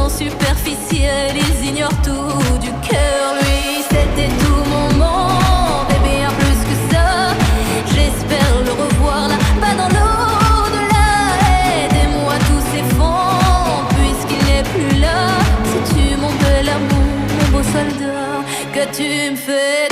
superficiels, ils ignorent tout du cœur. Lui, c'était tout mon monde et bien plus que ça. J'espère le revoir là-bas dans l'au-delà. Aidez-moi, tout s'effondre puisqu'il n'est plus là. Si tu mon bel amour, mon beau soldat, que tu me fais